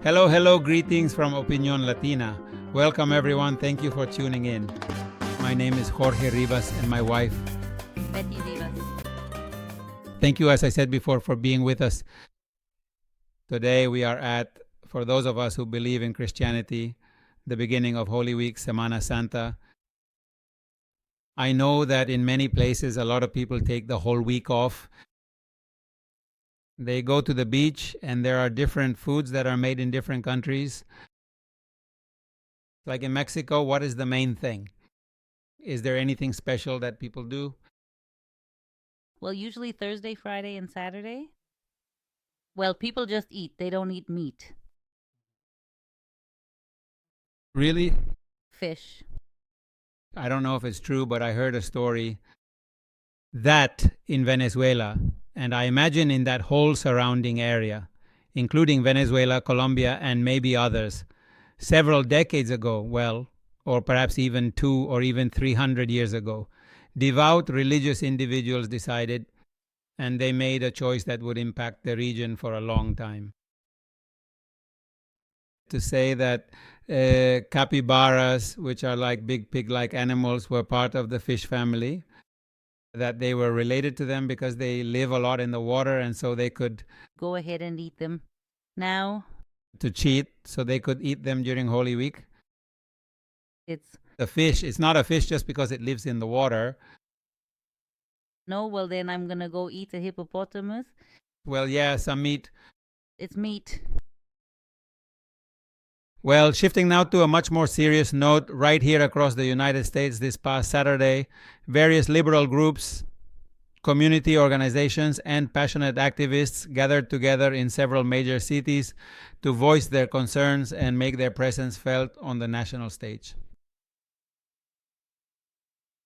Hello, hello, greetings from Opinión Latina. Welcome, everyone. Thank you for tuning in. My name is Jorge Rivas and my wife, Betty Rivas. thank you, as I said before, for being with us. Today we are at, for those of us who believe in Christianity, the beginning of Holy Week, Semana Santa. I know that in many places a lot of people take the whole week off. They go to the beach and there are different foods that are made in different countries. Like in Mexico, what is the main thing? Is there anything special that people do? Well, usually Thursday, Friday, and Saturday. Well, people just eat. They don't eat meat. Really? Fish. I don't know if it's true, but I heard a story that in Venezuela, and I imagine in that whole surrounding area, including Venezuela, Colombia, and maybe others, several decades ago, well, or perhaps even 2 or even 300 years ago, devout religious individuals decided, and they made a choice that would impact the region for a long time. To say that capybaras, which are like big pig-like animals, were part of the fish family, that they were related to them because they live a lot in the water, and so they could Go ahead and eat them. Now to cheat, so they could eat them during Holy Week. it's The fish, it's not a fish just because it lives in the water. no, well, then I'm going to go eat a hippopotamus. Well, yeah, some meat. It's meat. Well, shifting now to a much more serious note, right here across the United States this past Saturday, various liberal groups, community organizations, and passionate activists gathered together in several major cities to voice their concerns and make their presence felt on the national stage.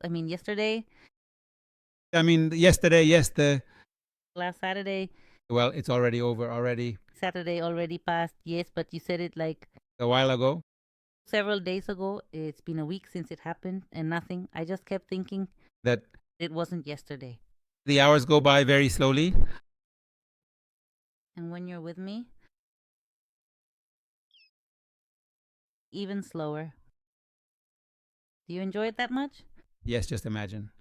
I mean, yesterday, last Saturday, Well, it's already over already Saturday already passed. Yes, but you said it like a while ago. several days ago. It's been a week since it happened and nothing. I just kept thinking That it wasn't yesterday. the hours go by very slowly. And when you're with me, even slower. Do you enjoy it that much? Yes, just imagine.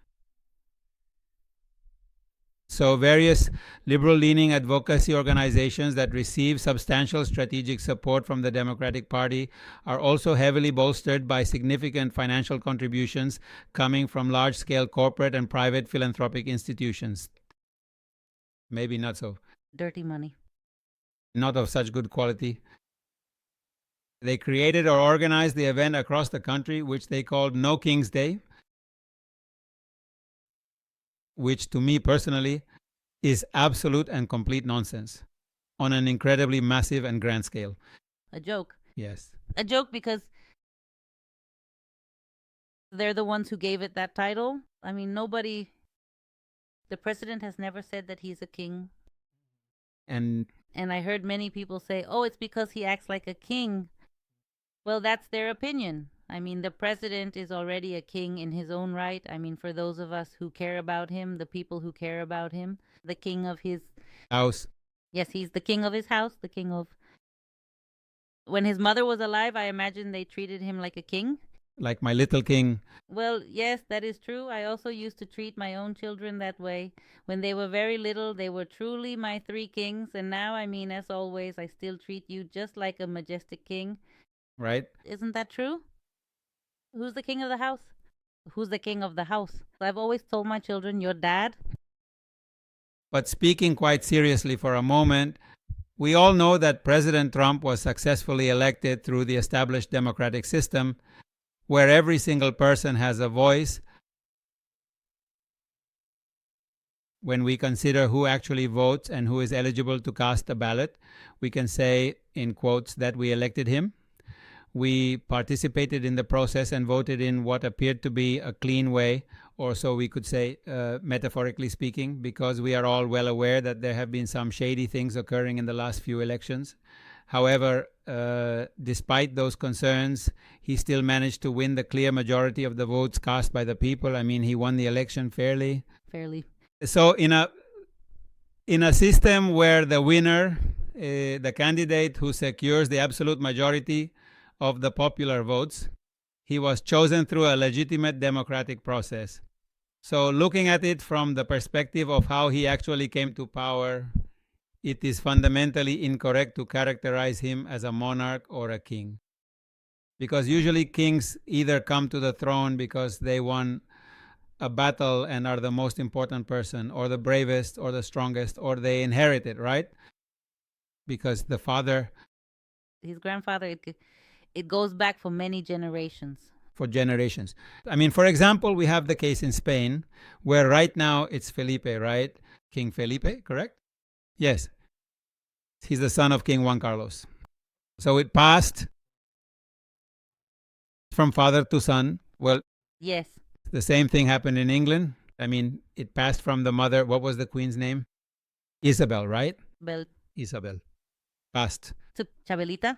So, various liberal leaning advocacy organizations that receive substantial strategic support from the Democratic Party are also heavily bolstered by significant financial contributions coming from large scale corporate and private philanthropic institutions. Maybe not so, Dirty money. not of such good quality. They created or organized the event across the country, which they called No King's Day, which to me personally is absolute and complete nonsense on an incredibly massive and grand scale. A joke. Yes. A joke because they're the ones who gave it that title. I mean, nobody. The president has never said that he's a king. And And I heard many people say, oh, it's because he acts like a king. Well, that's their opinion. I mean, the president is already a king in his own right. I mean, for those of us who care about him, the people who care about him, the king of his. house, Yes, he's the king of his house, the king of. When his mother was alive, I imagine they treated him like a king. like my little king. Well, yes, that is true. I also used to treat my own children that way. When they were very little, they were truly my three kings. And now, I mean, as always, I still treat you just like a majestic king. Right? Isn't that true? Who's the king of the house? Who's the king of the house? I've always told my children, your dad. But speaking quite seriously for a moment, we all know that President Trump was successfully elected through the established democratic system where every single person has a voice. When we consider who actually votes and who is eligible to cast a ballot, we can say, in quotes, that we elected him. We participated in the process and voted in what appeared to be a clean way, or so we could say, metaphorically speaking, because we are all well aware that there have been some shady things occurring in the last few elections. However, despite those concerns, he still managed to win the clear majority of the votes cast by the people. I mean, he won the election fairly. Fairly. So in a system where the winner the candidate who secures the absolute majority of the popular votes. He was chosen through a legitimate democratic process. So, looking at it from the perspective of how he actually came to power, it is fundamentally incorrect to characterize him as a monarch or a king. Because usually kings either come to the throne because they won a battle and are the most important person, or the bravest, or the strongest, or they inherit it, right? Because the father, his grandfather, it goes back for many generations. For generations. I mean, for example, we have the case in Spain where right now it's Felipe, right? King Felipe, correct? Yes. He's the son of King Juan Carlos. So it passed from father to son. Well, yes. The same thing happened in England. I mean, it passed from the mother. What was the queen's name? Isabel, right? Isabel. Passed. To Chabelita?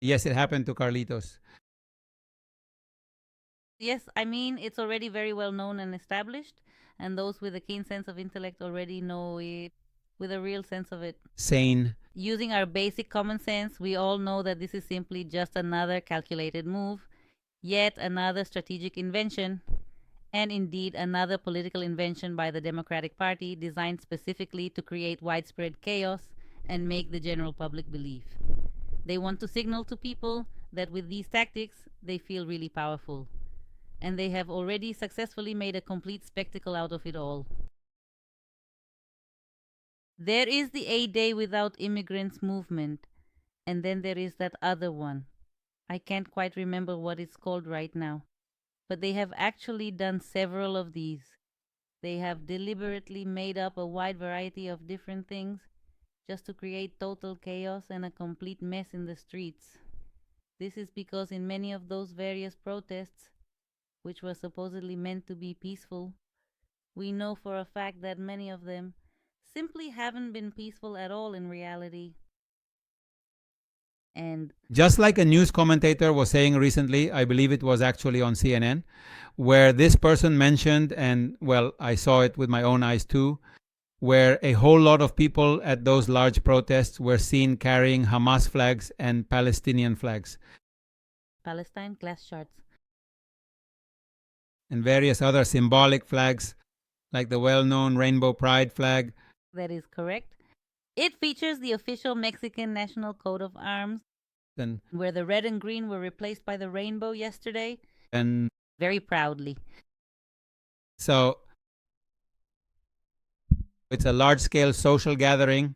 Yes, it happened to Carlitos. Yes, I mean, it's already very well known and established, and those with a keen sense of intellect already know it with a real sense of it. Sane. Using our basic common sense, we all know that this is simply just another calculated move, yet another strategic invention, and indeed another political invention by the Democratic Party designed specifically to create widespread chaos and make the general public believe. They want to signal to people that with these tactics, they feel really powerful. And they have already successfully made a complete spectacle out of it all. There is the A Day Without Immigrants movement, and then there is that other one. I can't quite remember what it's called right now, but they have actually done several of these. They have deliberately made up a wide variety of different things just to create total chaos and a complete mess in the streets. This is because in many of those various protests, which were supposedly meant to be peaceful, we know for a fact that many of them simply haven't been peaceful at all in reality. And just like a news commentator was saying recently, I believe it was actually on CNN, where this person mentioned, and well, I saw it with my own eyes too, where a whole lot of people at those large protests were seen carrying Hamas flags and Palestinian flags. Palestine glass shards. And various other symbolic flags, like the well-known Rainbow Pride flag. That is correct. It features the official Mexican national coat of arms, and where the red and green were replaced by the rainbow yesterday. And very proudly. So it's a large-scale social gathering,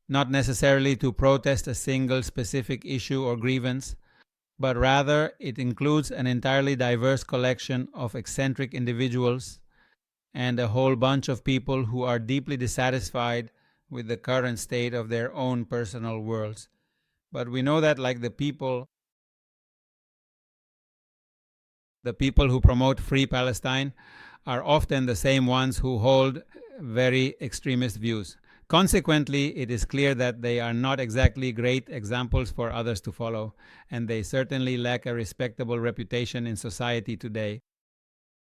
not necessarily to protest a single specific issue or grievance, but rather it includes an entirely diverse collection of eccentric individuals and a whole bunch of people who are deeply dissatisfied with the current state of their own personal worlds. But we know that, like the people who promote free Palestine are often the same ones who hold very extremist views. Consequently, it is clear that they are not exactly great examples for others to follow, and they certainly lack a respectable reputation in society today.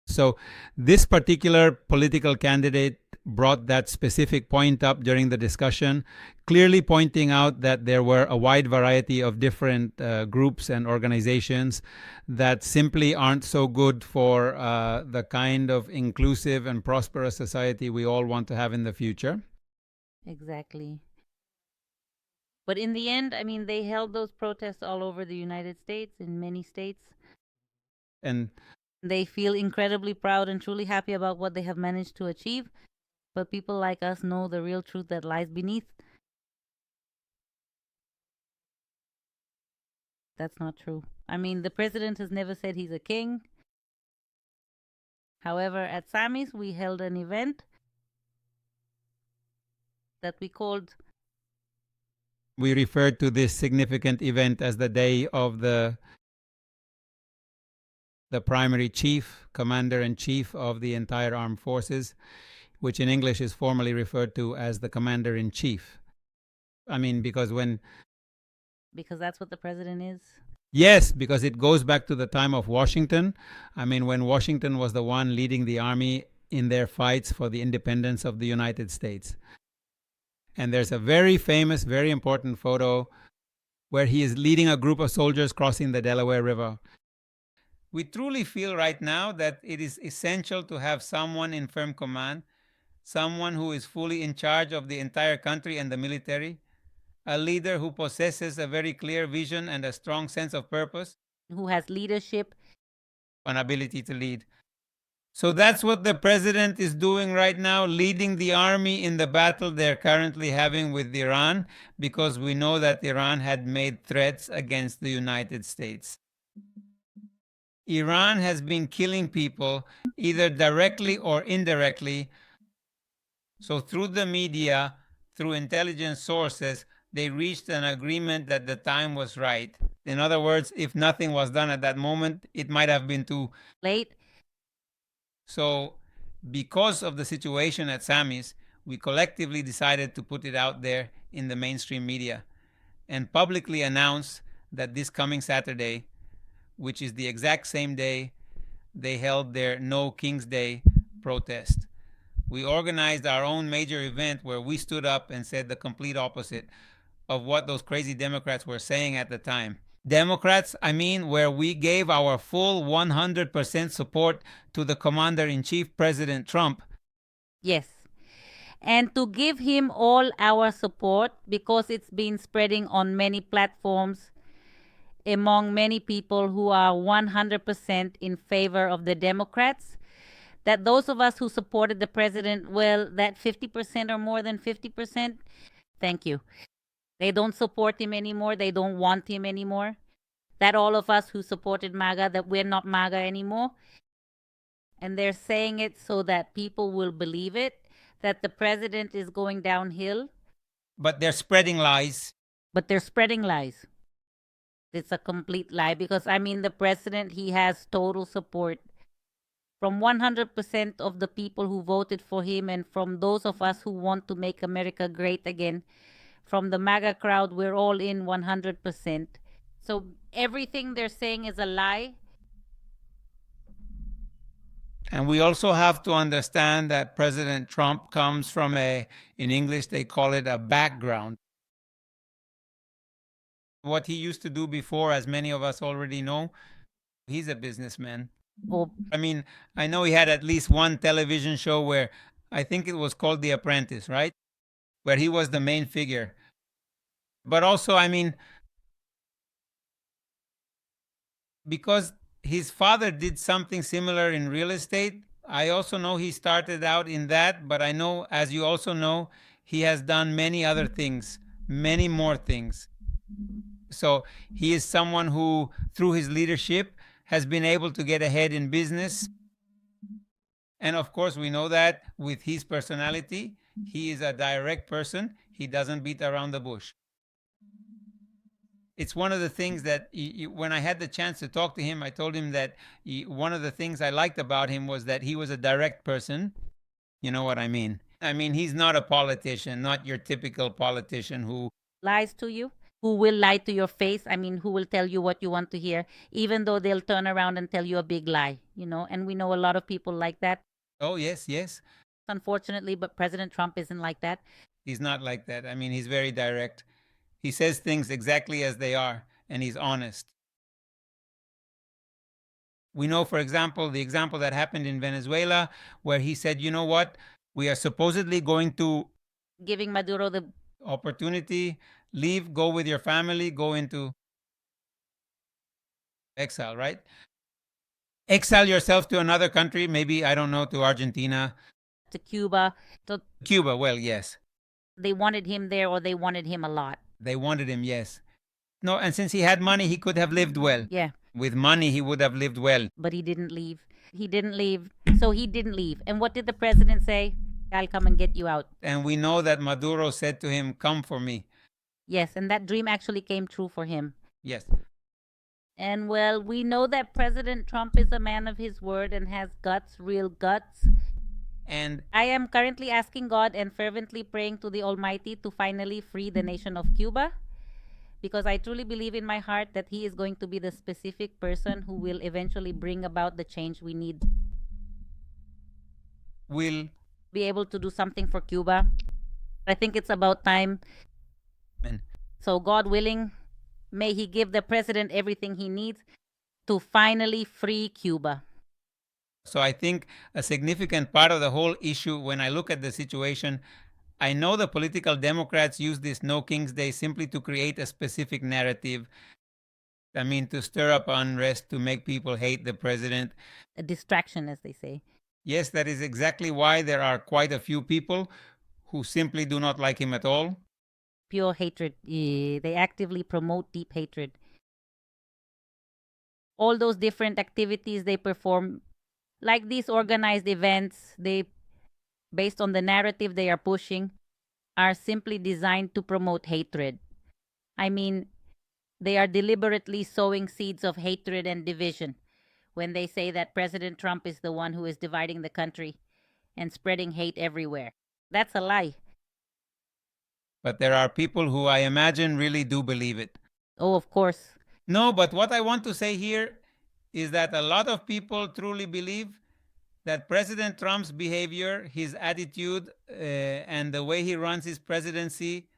So this particular political candidate brought that specific point up during the discussion, clearly pointing out that there were a wide variety of different groups and organizations that simply aren't so good for the kind of inclusive and prosperous society we all want to have in the future. Exactly. But in the end, I mean, they held those protests all over the United States, in many states. And they feel incredibly proud and truly happy about what they have managed to achieve. But people like us know the real truth that lies beneath. That's not true. I mean, the president has never said he's a king. However, at Sammy's, we held an event that we referred to this significant event as the day of the primary chief, commander-in-chief of the entire armed forces, which in English is formally referred to as the commander-in-chief. I mean, because that's what the president is? Yes, because it goes back to the time of Washington. I mean, when Washington was the one leading the army in their fights for the independence of the United States. And there's a very famous, very important photo where he is leading a group of soldiers crossing the Delaware River. We truly feel right now that it is essential to have someone in firm command, someone who is fully in charge of the entire country and the military, a leader who possesses a very clear vision and a strong sense of purpose, who has leadership, an ability to lead. So that's what the president is doing right now, leading the army in the battle they're currently having with Iran, because we know that Iran had made threats against the United States. Iran has been killing people either directly or indirectly. So through the media, through intelligence sources, they reached an agreement that the time was right. In other words, if nothing was done at that moment, it might have been too late. So because of the situation at Sammy's, we collectively decided to put it out there in the mainstream media and publicly announce that this coming Saturday, which is the exact same day they held their No King's Day protest, we organized our own major event where we stood up and said the complete opposite of what those crazy Democrats were saying at the time. Democrats, I mean, where we gave our full 100% support to the Commander-in-Chief, President Trump. Yes. And to give him all our support, because it's been spreading on many platforms among many people who are 100% in favor of the Democrats, that those of us who supported the president, well, that 50% or more than 50%, thank you. They don't support him anymore. They don't want him anymore. That all of us who supported MAGA, that we're not MAGA anymore. And they're saying it so that people will believe it, that the president is going downhill. But they're spreading lies. It's a complete lie, because, I mean, the president, he has total support from 100% of the people who voted for him, and from those of us who want to make America great again. From the MAGA crowd, we're all in 100%. So everything they're saying is a lie. And we also have to understand that President Trump comes from in English, they call it a background. What he used to do before, as many of us already know, he's a businessman. Oh. I mean, I know he had at least one television show where I think it was called The Apprentice, right? Where he was the main figure. But also, I mean, because his father did something similar in real estate, I also know he started out in that, but I know, as you also know, he has done many other things, many more things. So he is someone who, through his leadership, has been able to get ahead in business. And of course, we know that with his personality, he is a direct person. He doesn't beat around the bush. It's one of the things that when I had the chance to talk to him, I told him that one of the things I liked about him was that he was a direct person. You know what I mean? I mean, he's not a politician, not your typical politician who lies to you, who will lie to your face. I mean, who will tell you what you want to hear, even though they'll turn around and tell you a big lie, you know, and we know a lot of people like that. Oh, yes, yes. Unfortunately, but President Trump isn't like that. He's not like that. I mean, he's very direct. He says things exactly as they are, and he's honest. We know, for example, the example that happened in Venezuela, where he said, you know what, we are supposedly going to giving Maduro the opportunity, leave, go with your family, go into exile, right? Exile yourself to another country, maybe, I don't know, to Argentina. To Cuba. To Cuba, well, yes. They wanted him there, or they wanted him a lot. They wanted him, yes. No, and since he had money, he could have lived well. Yeah. With money, he would have lived well. But he didn't leave. So he didn't leave. And what did the president say? I'll come and get you out. And we know that Maduro said to him, come for me. Yes, and that dream actually came true for him. Yes. And well, we know that President Trump is a man of his word and has guts, real guts. And I am currently asking God and fervently praying to the Almighty to finally free the nation of Cuba, because I truly believe in my heart that he is going to be the specific person who will eventually bring about the change we need. Will be able to do something for Cuba. I think it's about time. And So, God willing, may He give the president everything he needs to finally free Cuba. so I think a significant part of the whole issue, when I look at the situation, I know the political Democrats use this No King's Day simply to create a specific narrative. I mean, to stir up unrest, to make people hate the president. A distraction, as they say. Yes, that is exactly why there are quite a few people who simply do not like him at all. Pure hatred. They actively promote deep hatred. All those different activities they perform, like these organized events, they, based on the narrative they are pushing, are simply designed to promote hatred. I mean, they are deliberately sowing seeds of hatred and division when they say that President Trump is the one who is dividing the country and spreading hate everywhere. That's a lie. But there are people who I imagine really do believe it. Oh, of course. No, but what I want to say here is that a lot of people truly believe that President Trump's behavior, his attitude, and the way he runs his presidency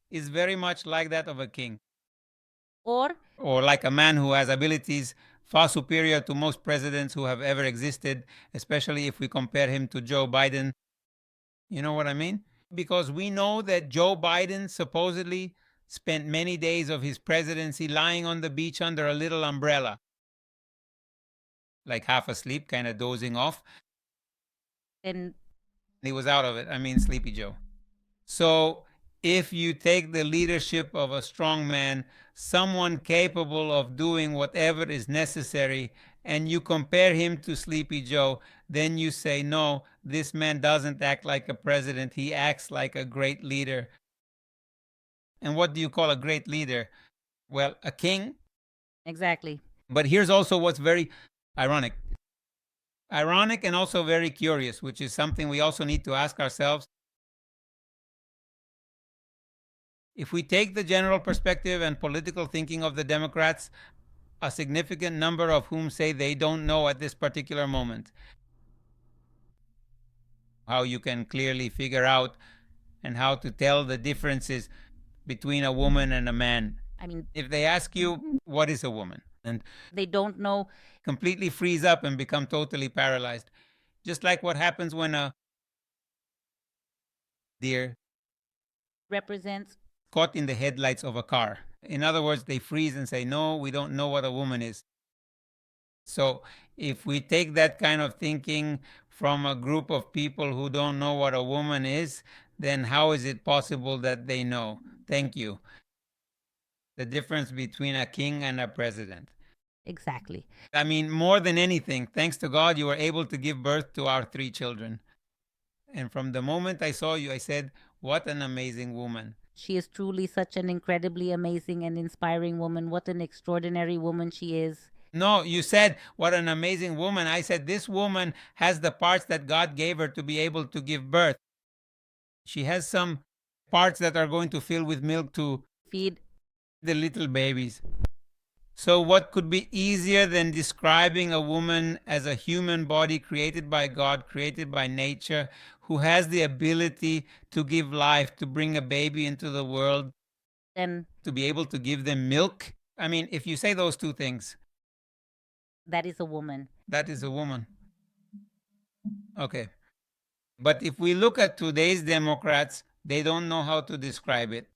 is very much like that of a king, Or or like a man who has abilities far superior to most presidents who have ever existed, especially if we compare him to Joe Biden. You know what I mean? Because we know that Joe Biden supposedly spent many days of his presidency lying on the beach under a little umbrella, like half asleep, kind of dozing off. and He was out of it. I mean, Sleepy Joe. So if you take the leadership of a strong man, someone capable of doing whatever is necessary, and you compare him to Sleepy Joe, then you say, no, this man doesn't act like a president. He acts like a great leader. And what do you call a great leader? Well, a king. exactly. But here's also what's very ironic. Ironic and also very curious, which is something we also need to ask ourselves. If we take the general perspective and political thinking of the Democrats, a significant number of whom say they don't know at this particular moment how you can clearly figure out and how to tell the differences between a woman and a man. I mean, If they ask you, what is a woman? And they don't know, completely freeze up and become totally paralyzed. Just like what happens when a deer represents. caught in the headlights of a car. In other words, they freeze and say, no, we don't know what a woman is. So if we take that kind of thinking from a group of people who don't know what a woman is, then how is it possible that they know? Thank you. The difference between a king and a president. Exactly. I mean, more than anything, thanks to God, you were able to give birth to our 3 children. And from the moment I saw you, I said, what an amazing woman. She is truly such an incredibly amazing and inspiring woman. What an extraordinary woman she is. No, you said, what an amazing woman. I said, this woman has the parts that God gave her to be able to give birth. She has some parts that are going to fill with milk to feed the little babies. So what could be easier than describing a woman as a human body created by God, created by nature, who has the ability to give life, to bring a baby into the world, and to be able to give them milk? I mean, if you say those two things, that is a woman. that is a woman. Okay. But if we look at today's Democrats, they don't know how to describe it.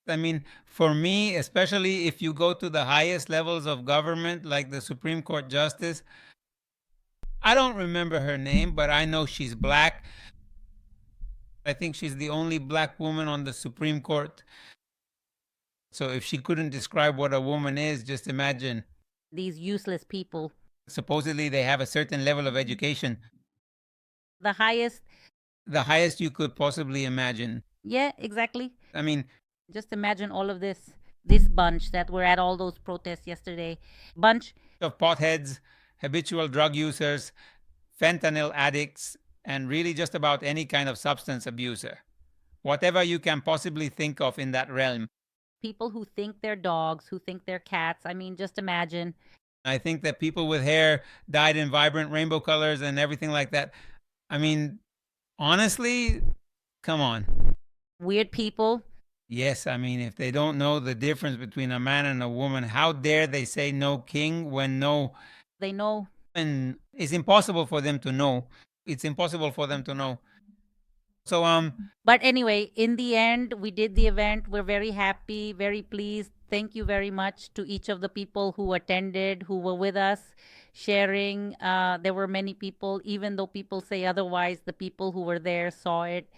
I mean, for me, especially if you go to the highest levels of government, like the Supreme Court Justice, I don't remember her name, but I know she's black. I think she's the only black woman on the Supreme Court. So if she couldn't describe what a woman is, just imagine. These useless people. Supposedly they have a certain level of education. The highest you could possibly imagine. Yeah, exactly. I mean, just imagine all of this bunch that were at all those protests yesterday. Bunch of potheads, habitual drug users, fentanyl addicts, and really just about any kind of substance abuser. Whatever you can possibly think of in that realm. People who think they're dogs, who think they're cats. I mean, just imagine. I think that people with hair dyed in vibrant rainbow colors and everything like that. I mean, honestly, come on. weird people. Yes, I mean, if they don't know the difference between a man and a woman, how dare they say no king when no, They know. and it's impossible for them to know. It's impossible for them to know. So, But anyway, in the end, we did the event. We're very happy, very pleased. Thank you very much to each of the people who attended, who were with us, sharing. There were many people, even though people say otherwise, the people who were there saw it.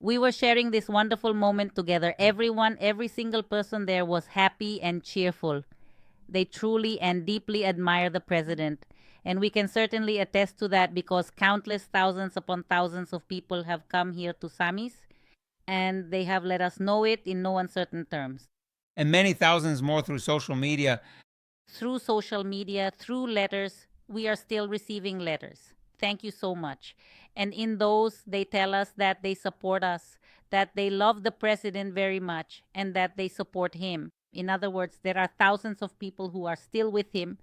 We were sharing this wonderful moment together. Everyone, every single person there was happy and cheerful. They truly and deeply admire the president. And we can certainly attest to that because countless thousands upon thousands of people have come here to Samis and they have let us know it in no uncertain terms. and many thousands more through social media. Through social media, through letters, we are still receiving letters. Thank you so much. And in those, they tell us that they support us, that they love the president very much, and that they support him. In other words, there are thousands of people who are still with him,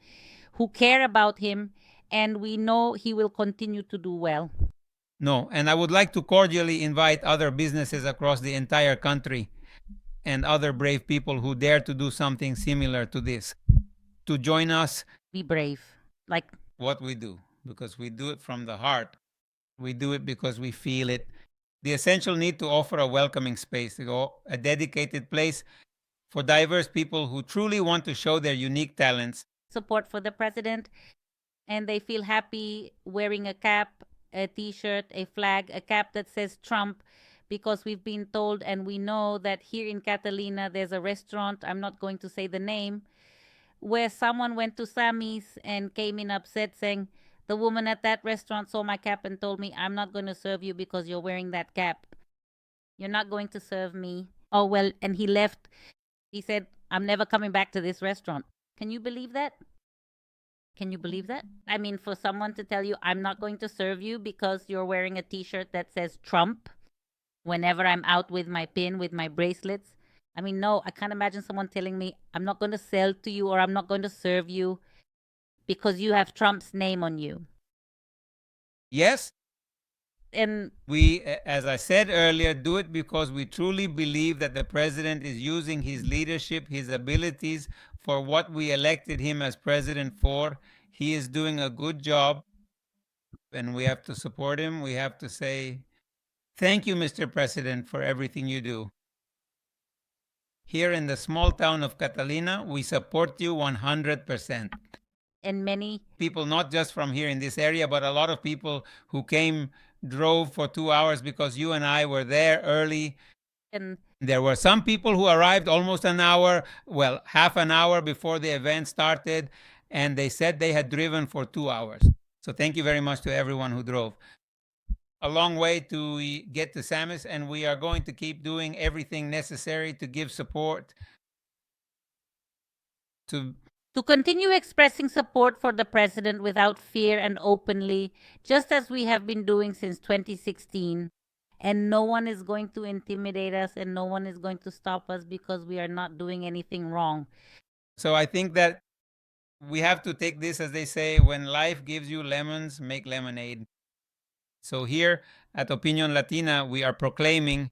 who care about him, and we know he will continue to do well. No, and I would like to cordially invite other businesses across the entire country and other brave people who dare to do something similar to this to join us. Be brave. Like what we do, because we do it from the heart. We do it because we feel it. The essential need to offer a welcoming space, a dedicated place for diverse people who truly want to show their unique talents. Support for the president, and they feel happy wearing a cap, a t-shirt, a flag, a cap that says Trump, because we've been told and we know that here in Catalina there's a restaurant, I'm not going to say the name, where someone went to Sammy's and came in upset saying, the woman at that restaurant saw my cap and told me, I'm not going to serve you because you're wearing that cap. You're not going to serve me. Oh, well, and he left. He said, I'm never coming back to this restaurant. Can you believe that? Can you believe that? I mean, for someone to tell you, I'm not going to serve you because you're wearing a t-shirt that says Trump whenever I'm out with my pin, with my bracelets. I mean, no, I can't imagine someone telling me, I'm not going to sell to you or I'm not going to serve you because you have Trump's name on you. Yes. And we, as I said earlier, do it because we truly believe that the president is using his leadership, his abilities for what we elected him as president for. He is doing a good job and we have to support him. We have to say, thank you, Mr. President, for everything you do. Here in the small town of Catalina, we support you 100%. And many people, not just from here in this area, but a lot of people who drove for 2 hours because you and I were there early. And there were some people who arrived almost an hour, well, half an hour before the event started, and they said they had driven for 2 hours. So thank you very much to everyone who drove. A long way to get to Samis, and we are going to keep doing everything necessary to give support to continue expressing support for the president without fear and openly, just as we have been doing since 2016. And no one is going to intimidate us and no one is going to stop us because we are not doing anything wrong. So I think that we have to take this, as they say, when life gives you lemons, make lemonade. So here at Opinión Latina, we are proclaiming,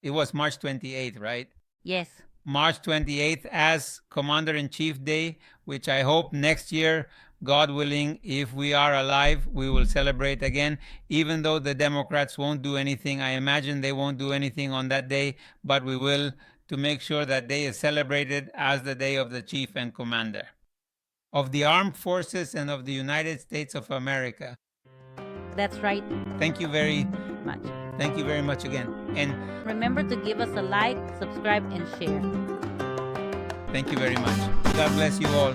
it was March 28th, right? Yes. March 28th as Commander-in-Chief Day, which I hope next year, God willing, if we are alive, we will celebrate again. Even though the Democrats won't do anything, I imagine they won't do anything on that day, but we will, to make sure that day is celebrated as the day of the Chief and Commander of the Armed Forces and of the United States of America. That's right. Thank you very much. Thank you very much again. And remember to give us a like, subscribe, and share. Thank you very much. God bless you all.